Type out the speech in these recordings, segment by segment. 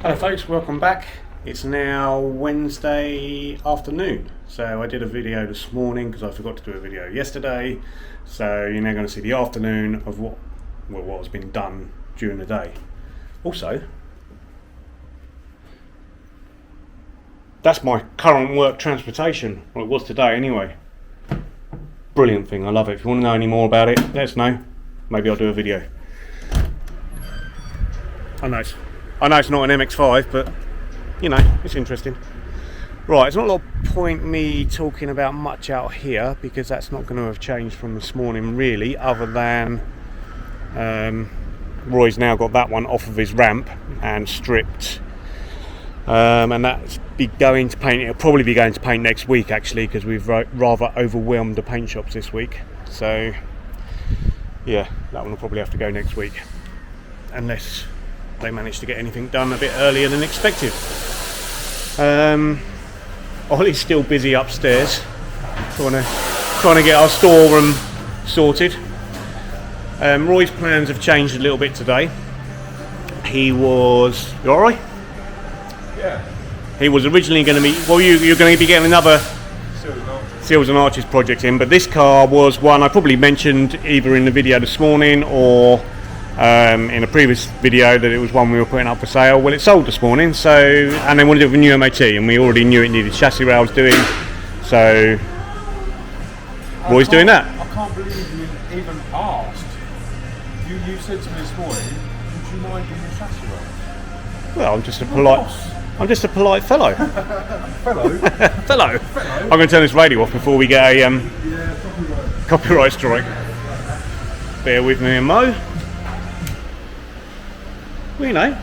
Hello folks, welcome back. It's now Wednesday afternoon. So I did a video this morning because I forgot to do a video yesterday. So you're now going to see the afternoon of what has been done during the day. Also, that's my current work transportation. Well, it was today anyway. Brilliant thing, I love it. If you want to know any more about it, let us know. Maybe I'll do a video. I know it's not an MX5, but you know, it's interesting. Right, there's not a lot of point me talking about much out here because that's not going to have changed from this morning really, other than Roy's now got that one off of his ramp and stripped, and that's going to paint. It'll probably be going to paint next week actually, because we've rather overwhelmed the paint shops this week. So yeah, that one will probably have to go next week, unless they managed to get anything done a bit earlier than expected. Ollie's still busy upstairs trying to get our storeroom sorted. Roy's plans have changed a little bit today. You alright? Yeah. He was originally going to be, you're going to be getting another Seals and Arches project in, but this car was one I probably mentioned either in the video this morning or in a previous video that it was one we were putting up for sale. Well, it sold this morning, and they wanted to do a new MOT, and we already knew it needed chassis rails doing, so Roy's doing that. I can't believe you even asked. You said to me this morning, would you mind doing the chassis rails? Well, I'm just a polite fellow. Fellow. I'm going to turn this radio off before we get a copyright strike. Bear with me, Mo. Well, you know,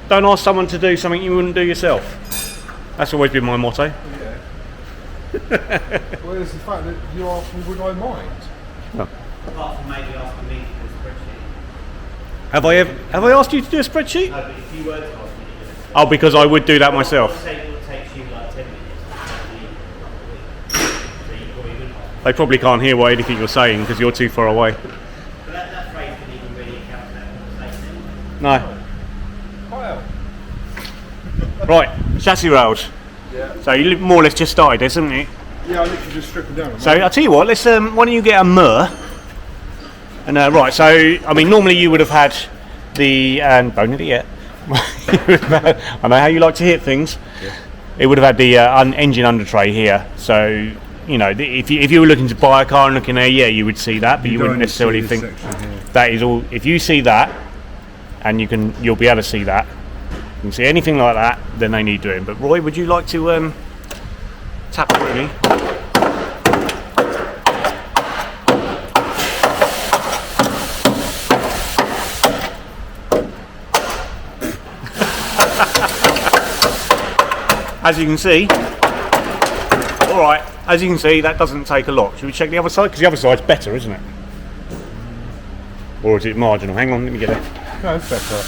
don't ask someone to do something you wouldn't do yourself. That's always been my motto. Yeah. Well, it's the fact that you asked me, would I mind? Oh. Apart from maybe asking me to do a spreadsheet. Have I asked you to do a spreadsheet? No, but if you were to ask me to do it. Oh, because I would do that myself. It takes you like 10 minutes. So you probably wouldn't ask. They probably can't hear what anything you're saying because you're too far away. But that phrase didn't even really account for that conversation. No. Well. Right, chassis rails. Yeah. So you more or less just started this, haven't you? Yeah, I literally just stripped them down. So I'll tell you what, let's why don't you get a Mur? And right, so I mean normally you would have had the don't hit it yet. I know how you like to hit things. Yeah. It would have had the engine under tray here. So you know, if you were looking to buy a car and looking there, yeah, you would see that, but you wouldn't necessarily think that is all. If you see that, and you'll be able to see that. You can see anything like that, then they need doing. But Roy, would you like to tap it with me? As you can see, alright, as you can see, that doesn't take a lot. Should we check the other side? Because the other side's better, isn't it? Or is it marginal? Hang on, let me get it. No, it's better.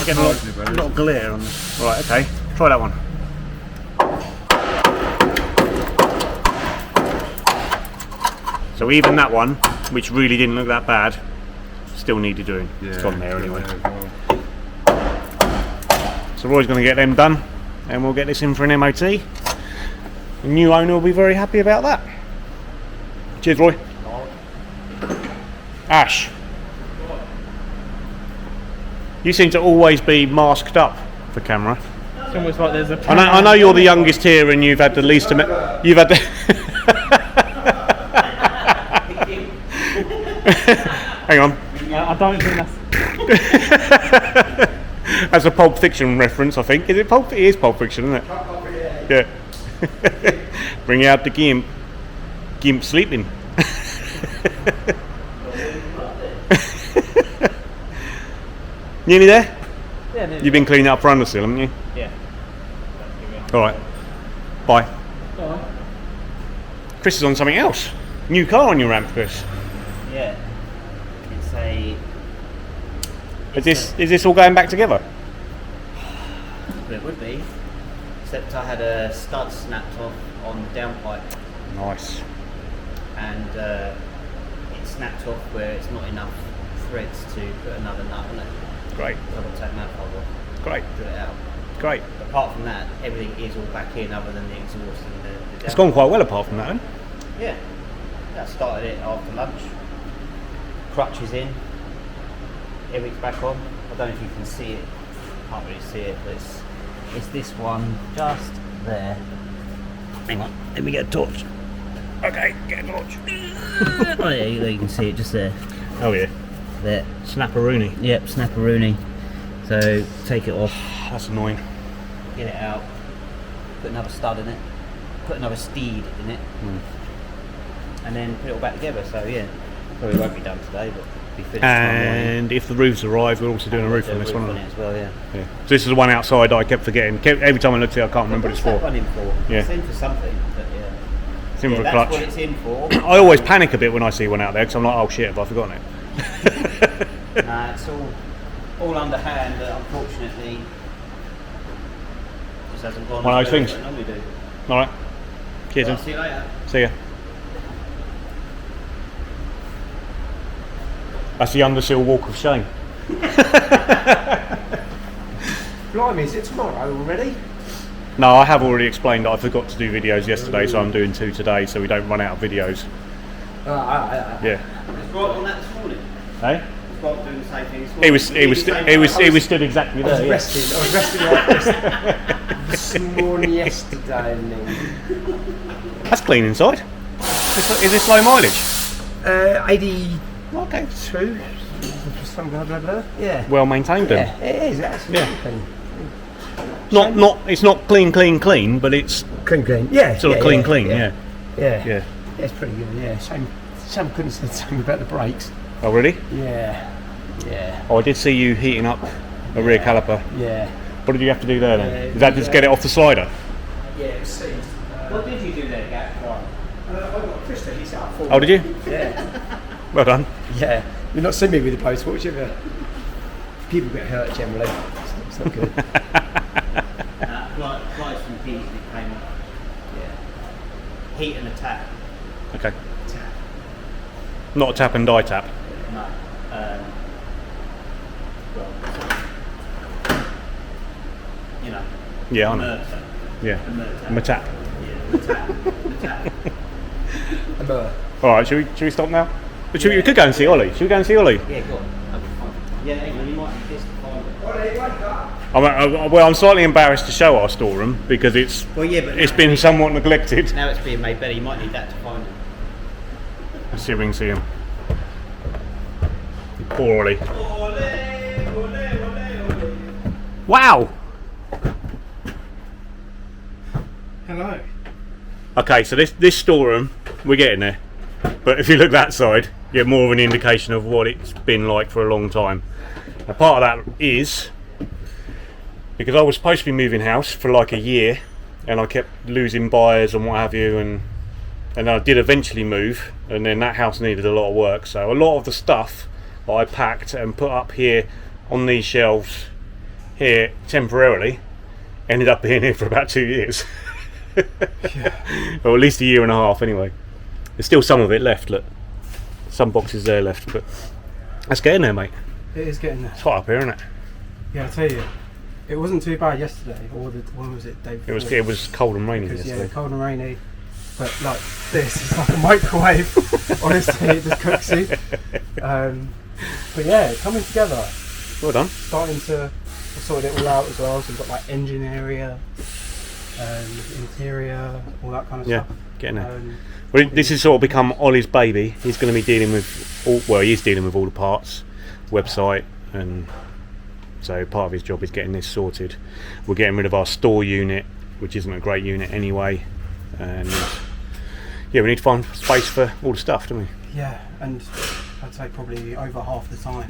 Get a lot of glare on this. Right, okay, try that one. So even that one, which really didn't look that bad, still needed doing. Yeah, it's gone there anyway. Well. So Roy's going to get them done, and we'll get this in for an MOT. The new owner will be very happy about that. Cheers, Roy. Ash, you seem to always be masked up for camera. It's almost like there's a I know you're the youngest here, and you've had the least amount. You've had the. Hang on. I don't think that's. That's a Pulp Fiction reference, I think. Is it Pulp? It is Pulp Fiction, isn't it? Yeah. Bring out the gimp. Gimp sleeping. Nearly there? Yeah, You've been cleaning up for undersill, haven't you? Yeah. Alright. Bye. Alright. Chris is on something else. New car on your ramp, Chris. Yeah. It's a. Is this all going back together? It would be. Except I had a stud snapped off on the downpipe. Nice. And it snapped off where it's not enough threads to put another nut on it. Great. So I've got to take manifold off, Great. drill it out. Great. Apart from that, everything is all back in other than the exhaust and the It's gone quite well apart from that, then. Yeah. I started it after lunch. Crutches in. Everything's back on. I don't know if you can see it. Can't really see it, but it's this one just there. Hang on, let me get a torch. Okay, get a torch. Oh yeah, you can see it just there. Oh yeah. There. Snapperoonie. Yep, snapperoonie. So take it off, That's annoying. get it out, put another stud in it, put another steed in it, and then put it all back together. So yeah, probably won't be done today, but be finished tomorrow morning. And if the roofs arrive, we're also doing a roof Do on this one. it as well, yeah. Yeah. So this is the one outside that I kept forgetting. Every time I looked at it, I can't remember what it's What's that for. one in for? Yeah. It's in for something, but yeah. It's in for a That's clutch. what it's in for. I always panic a bit when I see one out there because I'm like, oh shit, have I forgotten it? Nah, it's all underhand, but unfortunately, just hasn't gone. One of as those well as things. it normally do. Alright. Cheers, Well, then. see you later. See ya. That's the undersill walk of shame. Blimey, is it tomorrow already? No, I have already explained that I forgot to do videos yesterday, so I'm doing 2 today, so we don't run out of videos. Yeah. It's right on that this morning. Hey? It's right doing the same thing this He morning. was stood exactly I was there. Yeah. resting. I was resting like this morning, yesterday, and then That's clean inside. Is this low mileage? 82, Okay. something blah blah blah. Yeah. Well maintained then. Yeah, it is actually. Yeah. It's not clean, but it's Clean. Yeah. sort of clean. Yeah. Yeah. Yeah. It's pretty good. Yeah. Sam couldn't say something about the brakes. Oh really? Yeah. Yeah. Oh, I did see you heating up a rear caliper. Yeah. What did you have to do there then? Yeah, Is that just get it off the slider? Yeah. It was seized. What did you do there, Gap? I got Krista. He's out for. Oh, did you? Yeah. Well done. Yeah. You've not seen me with the blowtorch, have you? People get hurt generally. It's not good. Flies from heat and it came off. Yeah. Heat and a tap. Okay. Not a tap and die tap. No. Well, you know. Yeah, I know. Mercer. Yeah. The Mercer. My tap. Yeah, the tap. All right. Should we stop now? But we could go and see Ollie. Should we go and see Ollie? Yeah, go on. That'd be fine. Yeah, hang on, you might be disappointed. I'm slightly embarrassed to show our storeroom because it's Well, yeah, but it's been somewhat neglected. now it's being made better. You might need that to find it. Let's see if we can see him. Poor Ollie. Wow. Hello. Okay, so this storeroom, we're getting there. But if you look that side, you get more of an indication of what it's been like for a long time. Now, part of that is because I was supposed to be moving house for like a year, and I kept losing buyers and what have you, and I did eventually move, and then that house needed a lot of work. So a lot of the stuff that I packed and put up here on these shelves here temporarily ended up being here for about 2 years. Or at least a year and a half anyway. There's still some of it left, look. Some boxes there left, but that's getting there, mate. It is getting there. It's hot up here, isn't it? Yeah, I tell you, it wasn't too bad yesterday, or when was it? Day before? It was cold and rainy Because, yesterday. yeah, cold and rainy. But like this, it's like a microwave. Honestly, it just cooks you. But yeah, coming together. Well done. Starting to sort it all out as well. So we've got like engine area, interior, all that kind of Yeah, stuff. getting there. Um, Well, this has sort of become Ollie's baby. He's going to be dealing with he is dealing with all the parts, website, and so part of his job is getting this sorted. We're getting rid of our store unit, which isn't a great unit anyway, and yeah, we need to find space for all the stuff, don't we? Yeah, and I'd say probably over half the time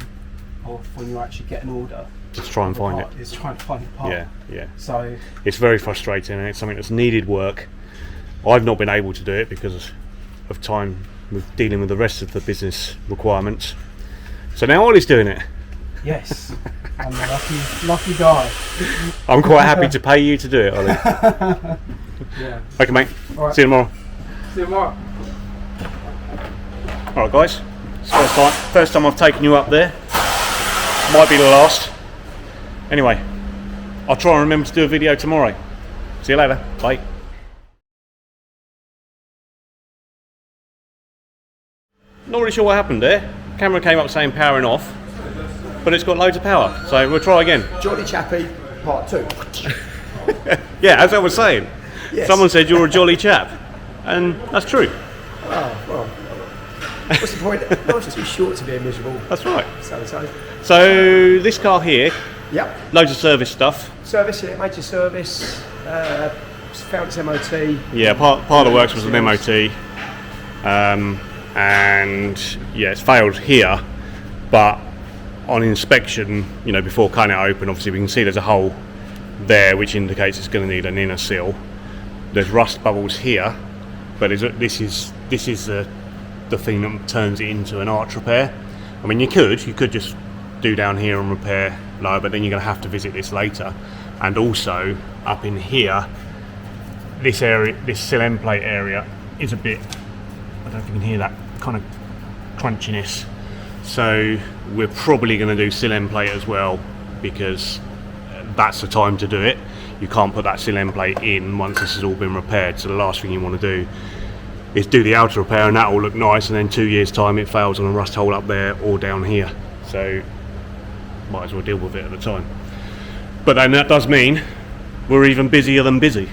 of when you actually get an order, Just try and the find part it. is trying to find the part. Yeah. So It's very frustrating, and it's something that's needed work. I've not been able to do it because of time with dealing with the rest of the business requirements. So now Ollie's doing it. yes, I'm a lucky guy. I'm quite happy to pay you to do it, Ollie. Yeah. Okay, mate. All right. See you tomorrow. See you tomorrow. Alright guys, it's first time I've taken you up there. Might be the last. Anyway, I'll try and remember to do a video tomorrow. See you later. Bye. Not really sure what happened there. Camera came up saying powering off, but it's got loads of power, so we'll try again. Jolly Chappy, part 2. Yeah, as I was saying, Yes. someone said you're a jolly chap, and that's true. Oh, well. What's the point? Life's too short to be miserable. That's right. So. So this car here, Yep. loads of service stuff. Service, yeah, major service. Found its MOT. Yeah, part of the works was an MOT, and yeah, it's failed here, but on inspection, you know, before cutting it open, obviously we can see there's a hole there which indicates it's going to need an inner seal. There's rust bubbles here, but this is the thing that turns it into an arch repair. I mean, you could just do down here and repair lower, but then you're going to have to visit this later. And also up in here, this area, this sill end plate area, is a bit, I don't know if you can hear that kind of crunchiness. So we're probably going to do sill end plate as well, because that's the time to do it. You can't put that sill end plate in once this has all been repaired. So the last thing you want to do is do the outer repair, and that will look nice, and then 2 years time it fails on a rust hole up there or down here. So might as well deal with it at the time. But then that does mean we're even busier than busy.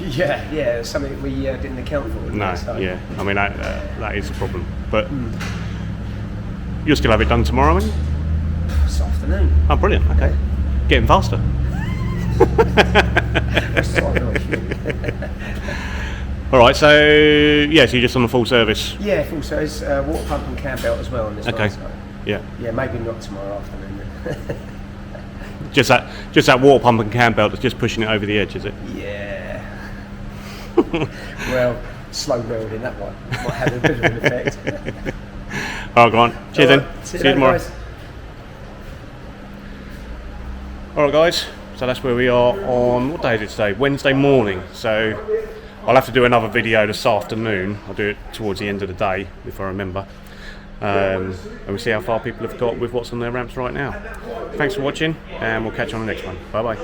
Yeah, something we didn't account for. No, yeah. I mean, that is a problem. But you'll still have it done tomorrow, won't you? This afternoon. Oh, brilliant. Okay. Getting faster. Alright, so yeah, so you're just on the full service. Yeah, full service. Water pump and cam belt as well on this Okay. one. So. Yeah. Yeah, maybe not tomorrow afternoon. Just that water pump and cam belt that's just pushing it over the edge, is it? Yeah. Well, slow welding that one might have a bit of an effect. Alright, go on. Cheers All then. right, See you tomorrow. guys. Alright guys, so that's where we are on, what day is it today? Wednesday morning. So I'll have to do another video this afternoon. I'll do it towards the end of the day if I remember. And we'll see how far people have got with what's on their ramps right now. Thanks for watching, and we'll catch you on the next one. Bye bye.